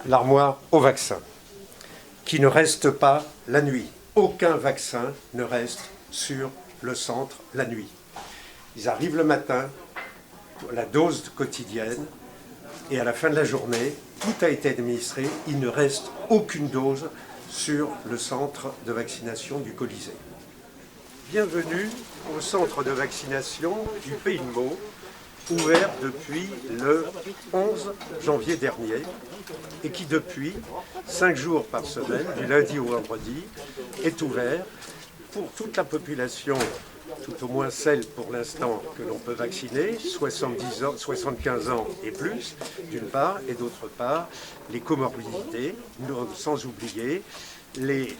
l'armoire au vaccin, qui ne reste pas la nuit. Aucun vaccin ne reste sur le centre la nuit. Ils arrivent le matin pour la dose quotidienne et à la fin de la journée, tout a été administré. Il ne reste aucune dose sur le centre de vaccination du Colisée. Bienvenue au centre de vaccination du Pays de Meaux, ouvert depuis le 11 janvier dernier et qui depuis 5 jours par semaine, du lundi au vendredi, est ouvert pour toute la population, tout au moins celle pour l'instant que l'on peut vacciner, 70 ans, 75 ans et plus, d'une part, et d'autre part, les comorbidités, sans oublier les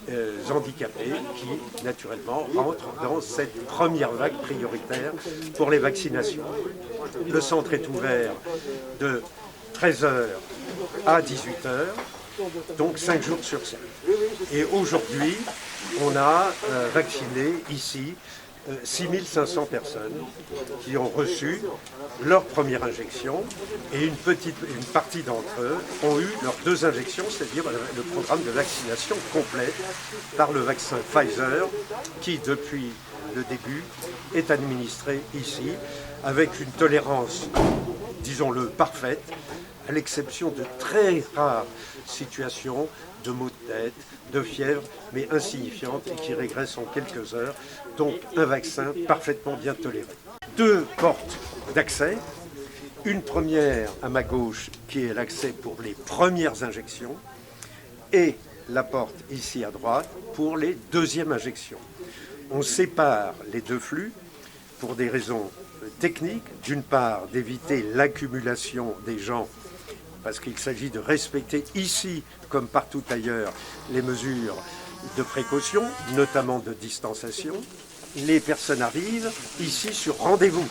handicapés qui, naturellement, rentrent dans cette première vague prioritaire pour les vaccinations. Le centre est ouvert de 13 h à 18 h, donc 5 jours sur 7. Et aujourd'hui, on a vacciné ici 6500 personnes qui ont reçu leur première injection et une partie d'entre eux ont eu leurs 2 injections, c'est-à-dire le programme de vaccination complet par le vaccin Pfizer qui, depuis le début, est administré ici avec une tolérance, disons-le, parfaite, à l'exception de très rares situations de maux de tête, de fièvre, mais insignifiantes et qui régressent en quelques heures. Donc un vaccin parfaitement bien toléré. 2 portes d'accès. Une première à ma gauche qui est l'accès pour les premières injections et la porte ici à droite pour les deuxièmes injections. On sépare les 2 flux pour des raisons techniques. D'une part, d'éviter l'accumulation des gens parce qu'il s'agit de respecter ici, comme partout ailleurs, les mesures de précaution, notamment de distanciation. Les personnes arrivent ici sur rendez-vous.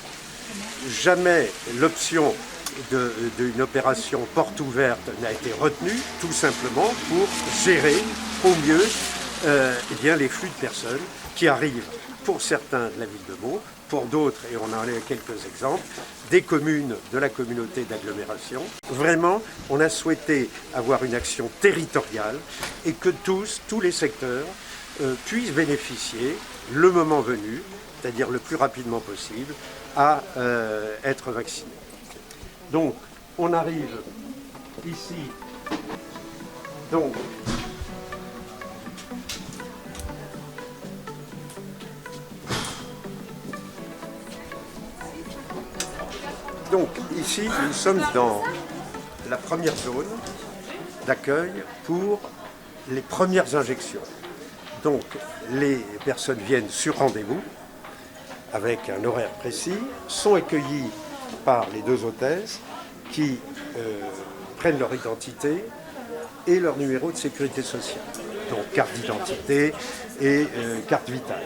Jamais l'option d'une opération porte ouverte n'a été retenue, tout simplement pour gérer au mieux eh bien, les flux de personnes qui arrivent, pour certains de la ville de Meaux, pour d'autres, et on en a quelques exemples, des communes de la communauté d'agglomération. Vraiment, on a souhaité avoir une action territoriale et que tous les secteurs puissent bénéficier, le moment venu, c'est-à-dire le plus rapidement possible, à être vaccinés. Donc, on arrive ici, donc, ici, nous sommes dans la première zone d'accueil pour les premières injections. Donc, les personnes viennent sur rendez-vous avec un horaire précis, sont accueillies par les 2 hôtesses qui prennent leur identité et leur numéro de sécurité sociale. Donc, carte d'identité et carte vitale.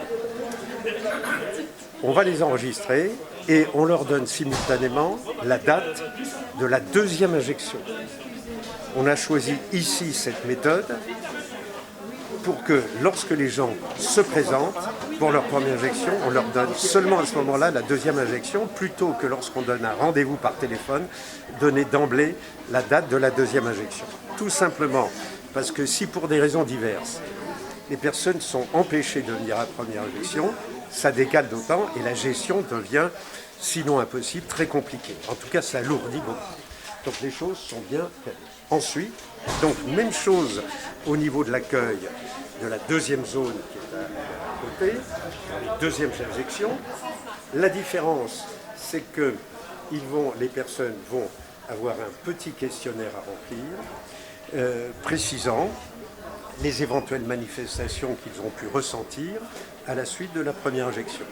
On va les enregistrer et on leur donne simultanément la date de la 2e injection. On a choisi ici cette méthode pour que lorsque les gens se présentent pour leur première injection, on leur donne seulement à ce moment-là la 2e injection, plutôt que lorsqu'on donne un rendez-vous par téléphone, donner d'emblée la date de la 2e injection. Tout simplement parce que si pour des raisons diverses, les personnes sont empêchées de venir à la première injection, ça décale d'autant et la gestion devient, sinon impossible, très compliquée. En tout cas, ça alourdit beaucoup. Donc les choses sont bien faites. Ensuite, donc même chose au niveau de l'accueil de la 2e zone qui est à côté, les 2e injections. La différence, c'est que les personnes vont avoir un petit questionnaire à remplir, précisant les éventuelles manifestations qu'ils ont pu ressentir à la suite de la première injection.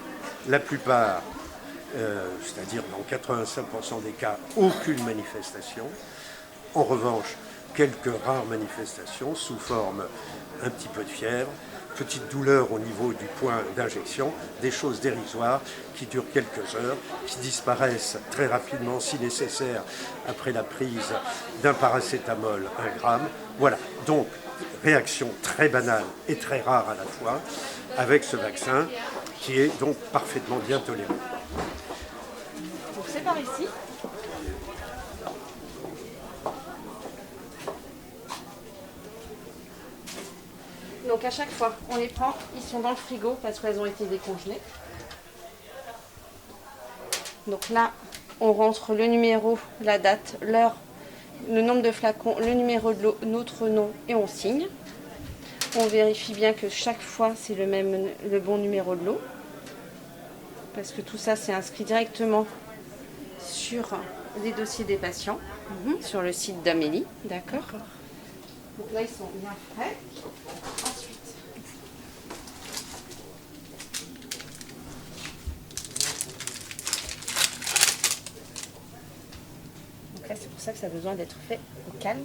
La plupart, c'est-à-dire dans 85% des cas, aucune manifestation. En revanche, quelques rares manifestations sous forme un petit peu de fièvre, petite douleur au niveau du point d'injection, des choses dérisoires qui durent quelques heures, qui disparaissent très rapidement si nécessaire après la prise d'un paracétamol 1 gramme. Voilà, donc réaction très banale et très rare à la fois avec ce vaccin qui est donc parfaitement bien toléré. Donc c'est par ici. Donc à chaque fois, on les prend, ils sont dans le frigo parce qu'elles ont été décongelées. Donc là, on rentre le numéro, la date, l'heure, le nombre de flacons, le numéro de l'eau, notre nom et on signe. On vérifie bien que chaque fois c'est le bon numéro de l'eau. Parce que tout ça c'est inscrit directement sur les dossiers des patients, sur le site d'Amélie, d'accord. Donc là ils sont bien frais. Ensuite, donc là c'est pour ça que ça a besoin d'être fait au calme.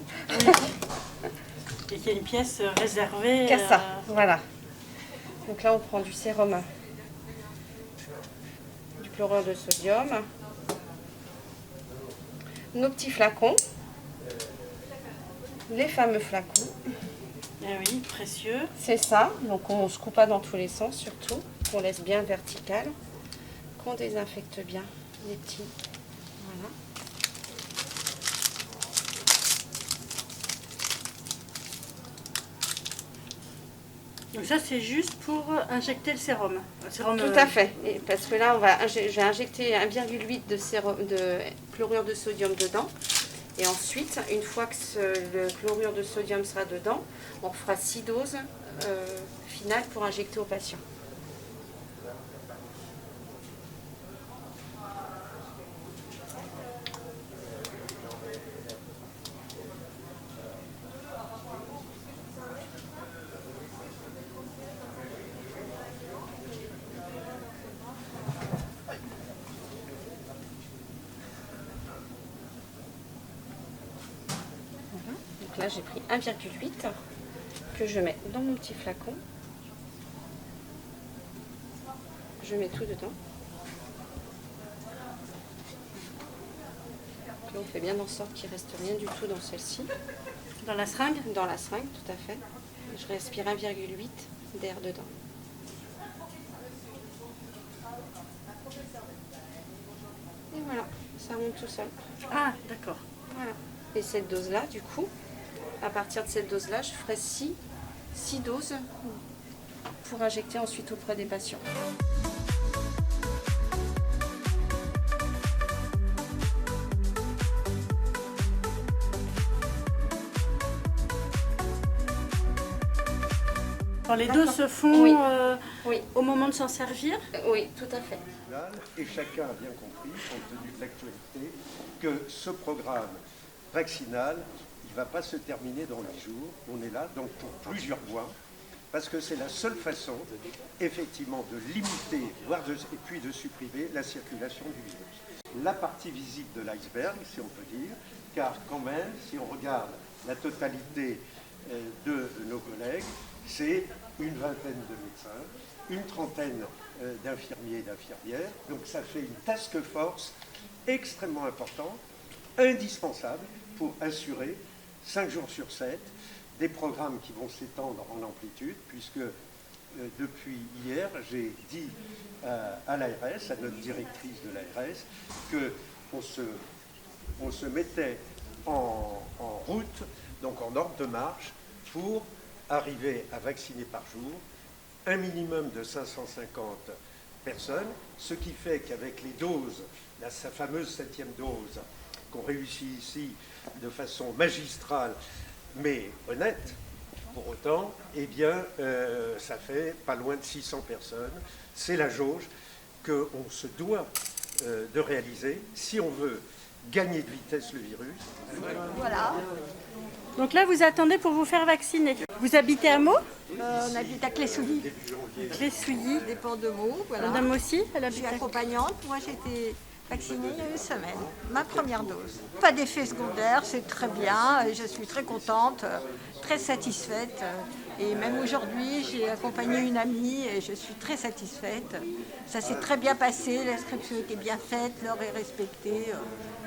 Et qu'il y a une pièce réservée. Qu'à ça, voilà. Donc là on prend du sérum, du chlorure de sodium, nos petits flacons, les fameux flacons. Ah oui, précieux. C'est ça, donc on ne se coupe pas dans tous les sens surtout, qu'on laisse bien vertical, qu'on désinfecte bien les petits. Voilà. Donc ça c'est juste pour injecter le sérum. Tout à fait, et parce que là je vais injecter 1,8 de chlorure de sodium dedans. Et ensuite, une fois que le chlorure de sodium sera dedans, on fera 6 doses finales pour injecter au patient. Donc là, j'ai pris 1,8 que je mets dans mon petit flacon. Je mets tout dedans. Donc là, on fait bien en sorte qu'il ne reste rien du tout dans celle-ci. Dans la seringue? Dans la seringue, tout à fait. Je respire 1,8 d'air dedans. Et voilà, ça remonte tout seul. Ah, d'accord. Voilà. Et cette dose-là, du coup, à partir de cette dose-là, je ferai 6 doses pour injecter ensuite auprès des patients. Alors, les doses se font Oui. Oui. au moment de s'en servir. Oui, tout à fait. Et chacun a bien compris, compte tenu de l'actualité, que ce programme vaccinal, il ne va pas se terminer dans 8 jours. On est là donc pour plusieurs mois, parce que c'est la seule façon, effectivement, de limiter, et puis de supprimer la circulation du virus. La partie visible de l'iceberg, si on peut dire, car quand même, si on regarde la totalité de nos collègues, c'est une vingtaine de médecins, une trentaine d'infirmiers et d'infirmières. Donc ça fait une task force extrêmement importante, indispensable pour assurer 5 jours sur 7 des programmes qui vont s'étendre en amplitude, puisque depuis hier, j'ai dit à l'ARS, à notre directrice de l'ARS, qu'on se mettait en route, donc en ordre de marche, pour arriver à vacciner par jour un minimum de 550 personnes, ce qui fait qu'avec les doses, sa fameuse 7e dose, qu'on réussit ici de façon magistrale, mais honnête, pour autant, eh bien, ça fait pas loin de 600 personnes. C'est la jauge qu'on se doit de réaliser si on veut gagner de vitesse le virus. Voilà, Donc là, vous attendez pour vous faire vacciner. Vous habitez à Meaux? on habite à Clé-Souilly, Clé-Souilly. dépend de Meaux. Voilà. Madame aussi, elle Je habite suis à accompagnante, moi j'ai été vaccinée il y a une semaine, ma première dose. Pas d'effet secondaire, c'est très bien, et je suis très contente, très satisfaite. Et même aujourd'hui, j'ai accompagné une amie et je suis très satisfaite. Ça s'est très bien passé, l'inscription était bien faite, l'heure est respectée,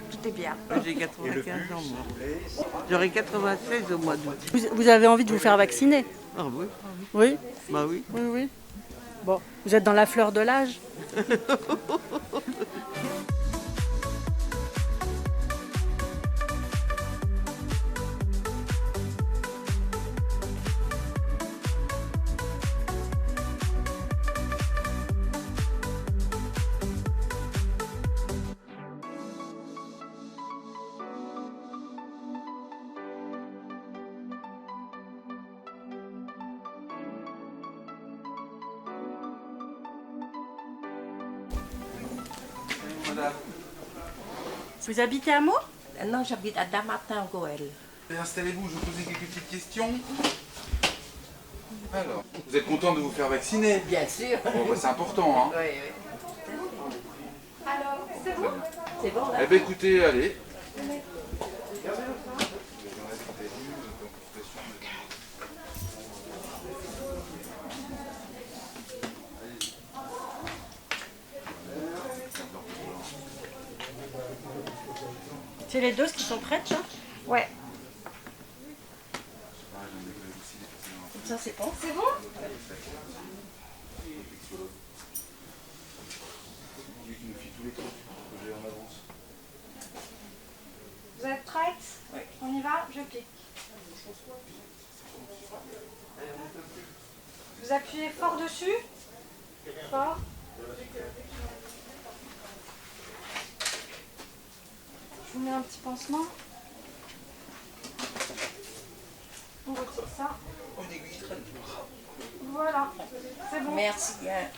tout est bien. J'ai 95 ans, moi. J'aurai 96 au mois d'août. Vous avez envie de vous faire vacciner? Ah oui, Oui. bah oui. Oui, oui. Bon, vous êtes dans la fleur de l'âge. madame. Vous habitez à Meaux? Non, j'habite à Dammartin-Goël. Installez-vous, je vais vous poser quelques petites questions. Alors, vous êtes content de vous faire vacciner? Bien sûr. Bon, bah, c'est important, hein. Oui, oui. Alors, c'est bon? C'est bon, là? Eh bien, écoutez, allez. C'est les doses qui sont prêtes, là? Ouais. Ça, c'est bon? C'est bon? Vous êtes prête? Oui. On y va? Je clique. Vous appuyez fort dessus? Fort. Je vous mets un petit pansement. On retire ça. Voilà, c'est bon. Merci bien.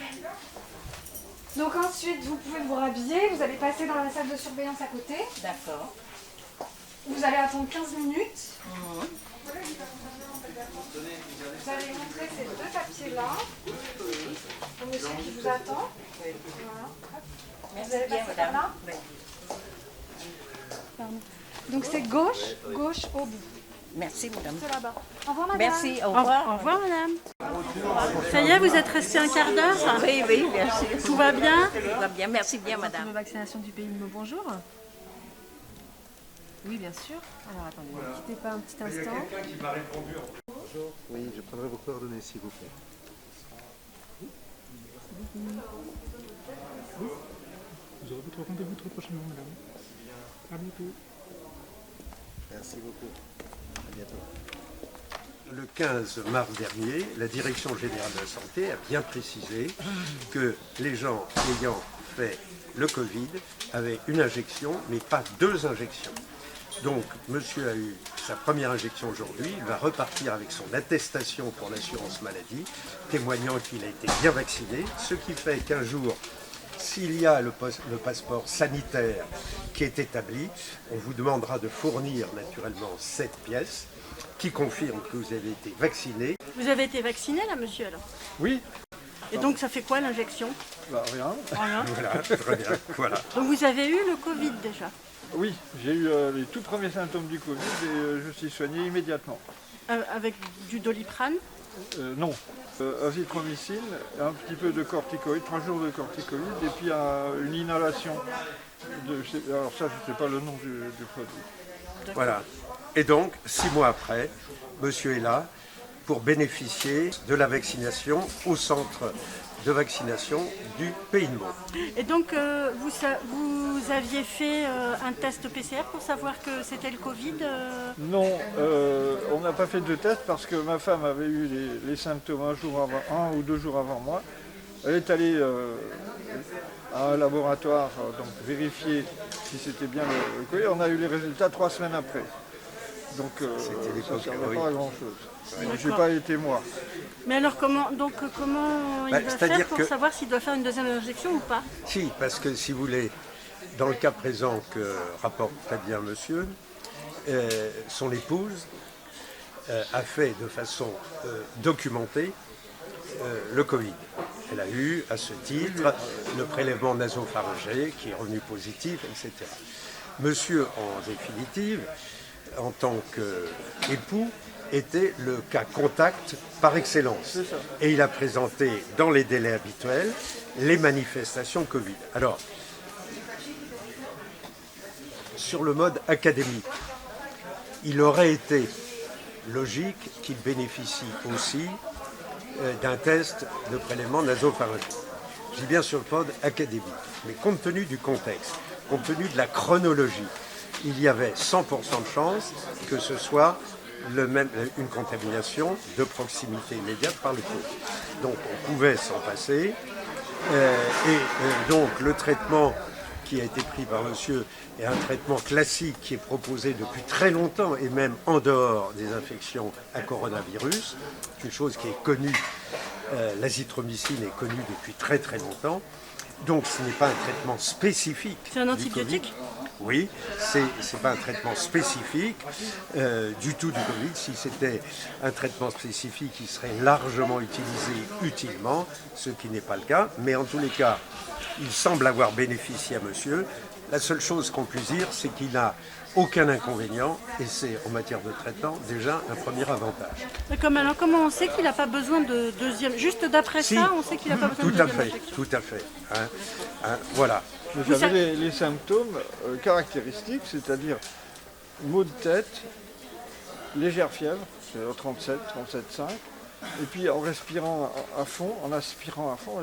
Donc ensuite, vous pouvez vous rhabiller. Vous allez passer dans la salle de surveillance à côté. D'accord. Vous allez attendre 15 minutes. Vous allez montrer ces deux papiers-là au monsieur qui vous attend. Voilà. Merci Vous allez bien, passer par madame. là. Oui. Pardon. Donc c'est gauche au bout. Merci, madame. C'est là-bas. Au revoir, madame. Merci, au revoir. Au revoir, madame. Ça y est, vous êtes resté un quart d'heure? Oui, oui, bien sûr. Tout va bien? Tout va bien, merci bien, De madame. vaccination du pays de Meaux, bonjour. Oui, bien sûr. Alors attendez, ne quittez pas un petit instant. qui m'a répondu. Oui, je prendrai vos coordonnées, s'il vous plaît. Vous aurez votre rendez-vous très prochainement, madame. À bientôt. Merci beaucoup. À bientôt. Le 15 mars dernier, la Direction générale de la santé a bien précisé que les gens ayant fait le Covid avaient une injection, mais pas deux injections. Donc, monsieur a eu sa première injection aujourd'hui, il va repartir avec son attestation pour l'assurance maladie, témoignant qu'il a été bien vacciné, ce qui fait qu'un jour, s'il y a le passeport sanitaire qui est établi, on vous demandera de fournir naturellement cette pièce qui confirme que vous avez été vacciné. Vous avez été vacciné là, monsieur, alors? Oui, Et donc ça fait quoi l'injection? bah rien. Rien. Voilà, très bien, voilà. Donc vous avez eu le Covid déjà? Oui, j'ai eu les tout premiers symptômes du Covid et je suis soigné immédiatement. Avec du Doliprane? Non, azithromycine, un petit peu de corticoïdes, 3 jours de corticoïdes et puis une inhalation. Alors ça, je ne sais pas le nom du produit. Voilà. Et donc, 6 mois après, monsieur est là pour bénéficier de la vaccination au centre de vaccination du Pays de Meaux. Et donc vous aviez fait un test PCR pour savoir que c'était le Covid? Non, on n'a pas fait de test parce que ma femme avait eu les symptômes un ou deux jours avant moi. Elle est allée à un laboratoire donc vérifier si c'était bien le Covid. On a eu les résultats 3 semaines après. Donc ça ne servait pas à grand chose. Je n'ai pas été moi. Mais alors comment il va faire pour que- savoir s'il doit faire une deuxième injection ou pas? Si, parce que si vous voulez, dans le cas présent que rapporte très bien monsieur, son épouse a fait de façon documentée le Covid. Elle a eu, à ce titre, le prélèvement nasopharyngé qui est revenu positif, etc. Monsieur, en définitive, en tant qu'époux, était le cas contact par excellence. Et il a présenté, dans les délais habituels, les manifestations Covid. Alors, sur le mode académique, il aurait été logique qu'il bénéficie aussi d'un test de prélèvement nasopharyngé. Je dis bien sur le mode académique, mais compte tenu du contexte, compte tenu de la chronologie, il y avait 100% de chance que ce soit une contamination de proximité immédiate par le Covid. Donc on pouvait s'en passer. Donc le traitement qui a été pris par monsieur est un traitement classique qui est proposé depuis très longtemps et même en dehors des infections à coronavirus. C'est une chose qui est connue, l'azithromycine est connue depuis très très longtemps. Donc ce n'est pas un traitement spécifique. C'est un du antibiotique? Covid. Oui, c'est pas un traitement spécifique du tout du Covid. Si c'était un traitement spécifique, il serait largement utilisé utilement, ce qui n'est pas le cas. Mais en tous les cas, il semble avoir bénéficié à monsieur. La seule chose qu'on puisse dire, c'est qu'il n'a aucun inconvénient, et c'est en matière de traitement déjà un premier avantage. D'accord, mais alors comment on sait qu'il n'a pas besoin de deuxième? Juste d'après Si. ça, on sait qu'il n'a pas besoin de Tout à deuxième fait, injection. tout à fait. Voilà. Vous avez les symptômes caractéristiques, c'est-à-dire maux de tête, légère fièvre, c'est 37, 37,5. Et puis en respirant à fond, en aspirant à fond,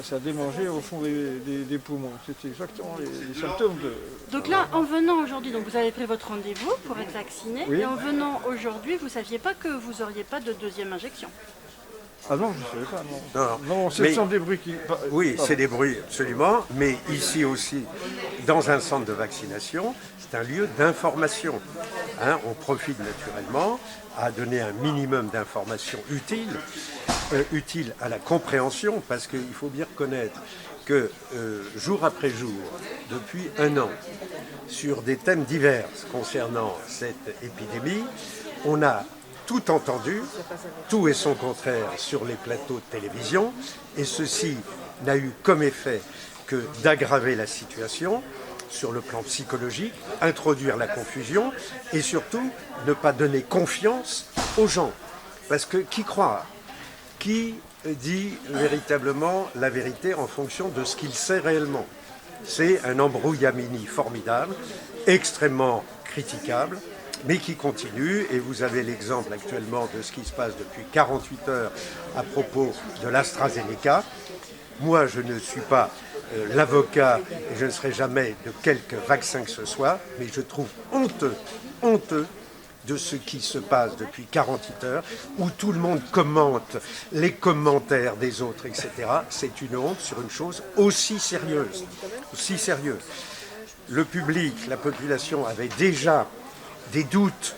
ça démangeait au fond des poumons. C'était exactement les symptômes de... Donc là, en venant aujourd'hui, donc vous avez pris votre rendez-vous pour être vacciné, Oui. et en venant aujourd'hui, vous ne saviez pas que vous n'auriez pas de deuxième injection? Ah non, je ne savais pas, non. Non, Non, ce mais- sont des bruits qui... Oui, Pardon. c'est des bruits, absolument. Mais ici aussi, dans un centre de vaccination, c'est un lieu d'information. On profite naturellement à donner un minimum d'informations utiles à la compréhension, parce qu'il faut bien reconnaître que jour après jour, depuis un an, sur des thèmes divers concernant cette épidémie, on a tout entendu, tout et son contraire sur les plateaux de télévision, et ceci n'a eu comme effet que d'aggraver la situation sur le plan psychologique, introduire la confusion et surtout ne pas donner confiance aux gens. Parce que qui croit? Qui dit véritablement la vérité en fonction de ce qu'il sait réellement? C'est un embrouillamini formidable, extrêmement critiquable, mais qui continue, et vous avez l'exemple actuellement de ce qui se passe depuis 48 heures à propos de l'AstraZeneca. Moi, je ne suis pas l'avocat, et je ne serai jamais de quelque vaccin que ce soit, mais je trouve honteux de ce qui se passe depuis 48 heures, où tout le monde commente les commentaires des autres, etc. C'est une honte sur une chose aussi sérieuse. Aussi sérieuse. Le public, la population avait déjà des doutes,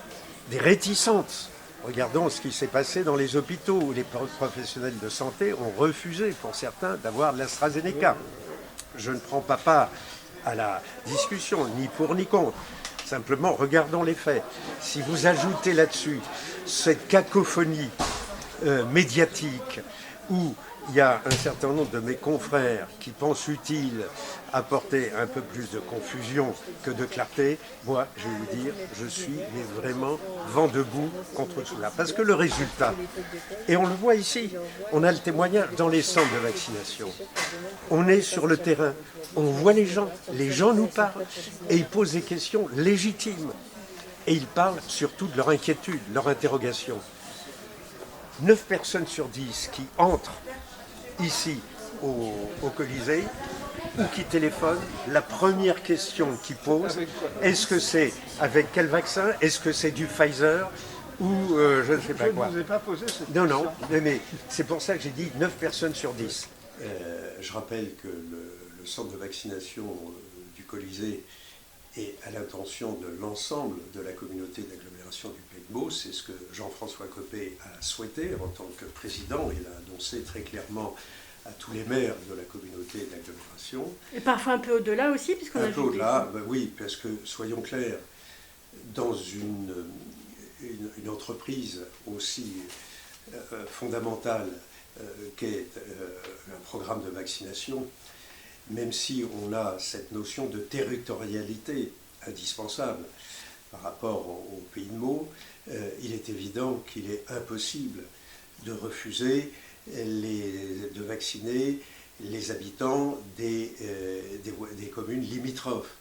des réticences. Regardons ce qui s'est passé dans les hôpitaux où les professionnels de santé ont refusé, pour certains, d'avoir l'AstraZeneca. Je ne prends pas part à la discussion, ni pour ni contre. Simplement, regardons les faits. Si vous ajoutez là-dessus cette cacophonie médiatique où il y a un certain nombre de mes confrères qui pensent utile apporter un peu plus de confusion que de clarté, moi, je vais vous dire, je suis mais vraiment vent debout contre cela. Parce que le résultat, et on le voit ici, on a le témoignage dans les centres de vaccination. On est sur le terrain, on voit les gens nous parlent, et ils posent des questions légitimes. Et ils parlent surtout de leur inquiétude, leur interrogation. 9 personnes sur 10 qui entrent ici au Colisée ou qui téléphonent, la première question qu'ils posent, est-ce que c'est avec quel vaccin? Est-ce que c'est du Pfizer ou je ne sais pas quoi? Je ne vous ai pas posé cette Non, question. non, mais c'est pour ça que j'ai dit 9 personnes sur 10. Je rappelle que le centre de vaccination du Colisée est à l'intention de l'ensemble de la communauté d'agglomération du Pays de Meaux. C'est ce que Jean-François Copé a souhaité en tant que président. Il a annoncé très clairement à tous les maires de la communauté d'agglomération. Et parfois un peu au-delà aussi, puisqu'on a Un peu vu au-delà, ben oui, parce que, soyons clairs, dans une entreprise aussi fondamentale qu'est un programme de vaccination, même si on a cette notion de territorialité indispensable par rapport au Pays de Meaux, il est évident qu'il est impossible de refuser de vacciner les habitants des communes limitrophes.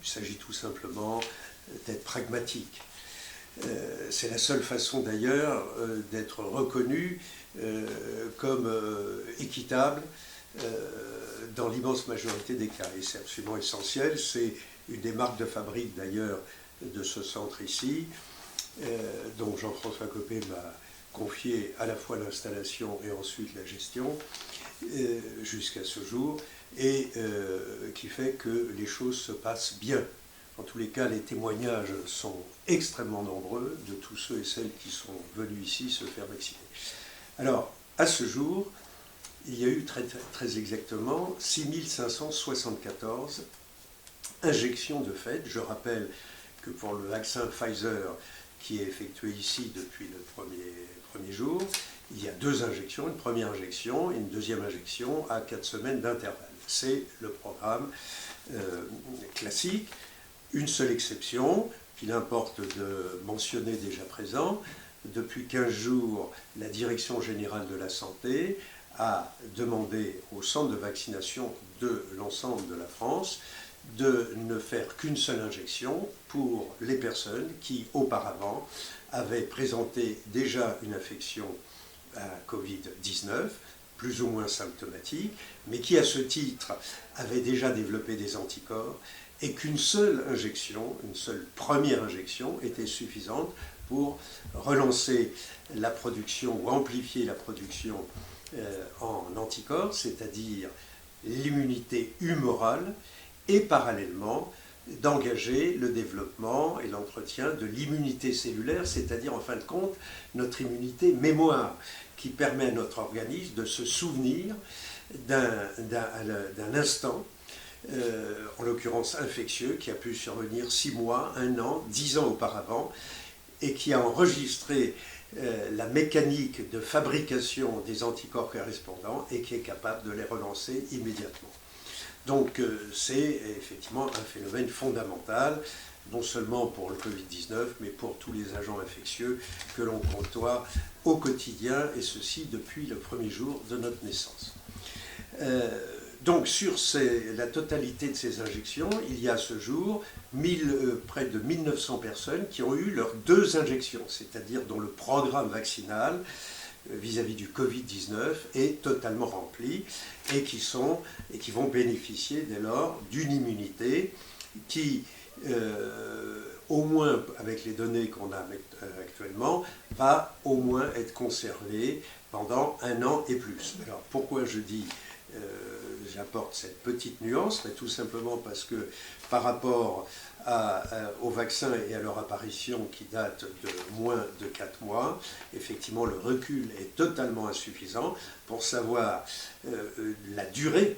Il s'agit tout simplement d'être pragmatique. C'est la seule façon d'ailleurs d'être reconnu comme équitable dans l'immense majorité des cas. Et c'est absolument essentiel. C'est une des marques de fabrique d'ailleurs de ce centre ici, dont Jean-François Copé m'a confié à la fois l'installation et ensuite la gestion jusqu'à ce jour, et qui fait que les choses se passent bien. En tous les cas, les témoignages sont extrêmement nombreux de tous ceux et celles qui sont venus ici se faire vacciner. Alors, à ce jour, il y a eu très exactement 6574 injections de fait. Je rappelle que pour le vaccin Pfizer, qui est effectué ici depuis le premier jour, il y a 2 injections, une première injection et une deuxième injection à 4 semaines d'intervalle. C'est le programme classique. Une seule exception, qu'il importe de mentionner déjà présent, depuis 15 jours, la Direction générale de la santé a demandé au centre de vaccination de l'ensemble de la France de ne faire qu'une seule injection pour les personnes qui, auparavant, avaient présenté déjà une infection à Covid-19, plus ou moins symptomatique, mais qui, à ce titre, avaient déjà développé des anticorps, et qu'une seule injection, une seule première injection, était suffisante pour relancer la production ou amplifier la production en anticorps, c'est-à-dire l'immunité humorale, et parallèlement d'engager le développement et l'entretien de l'immunité cellulaire, c'est-à-dire en fin de compte notre immunité mémoire, qui permet à notre organisme de se souvenir d'un instant, en l'occurrence infectieux, qui a pu survenir 6 mois, 1 an, 10 ans auparavant, et qui a enregistré la mécanique de fabrication des anticorps correspondants et qui est capable de les relancer immédiatement. Donc c'est effectivement un phénomène fondamental, non seulement pour le Covid-19, mais pour tous les agents infectieux que l'on côtoie au quotidien, et ceci depuis le premier jour de notre naissance. Donc sur la totalité de ces injections, il y a à ce jour près de 1900 personnes qui ont eu leurs 2 injections, c'est-à-dire dont le programme vaccinal vis-à-vis du Covid-19 est totalement rempli et qui vont bénéficier dès lors d'une immunité qui, au moins avec les données qu'on a actuellement, va au moins être conservée pendant 1 an et plus. Alors pourquoi j'apporte cette petite nuance, mais tout simplement parce que par rapport aux vaccins et à leur apparition qui date de moins de 4 mois, effectivement le recul est totalement insuffisant pour savoir la durée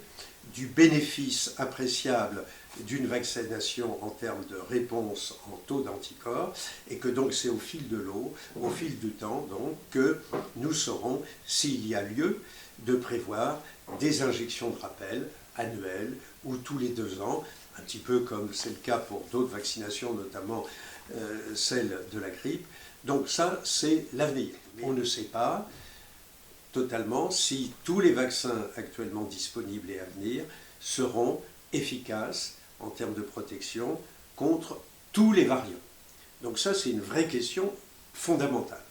du bénéfice appréciable d'une vaccination en termes de réponse en taux d'anticorps, et que donc c'est au fil de l'eau, au fil du temps, donc, que nous saurons s'il y a lieu de prévoir des injections de rappel annuelles ou tous les 2 ans, un petit peu comme c'est le cas pour d'autres vaccinations, notamment celle de la grippe. Donc ça, c'est l'avenir. On ne sait pas totalement si tous les vaccins actuellement disponibles et à venir seront efficaces en termes de protection contre tous les variants. Donc ça, c'est une vraie question fondamentale.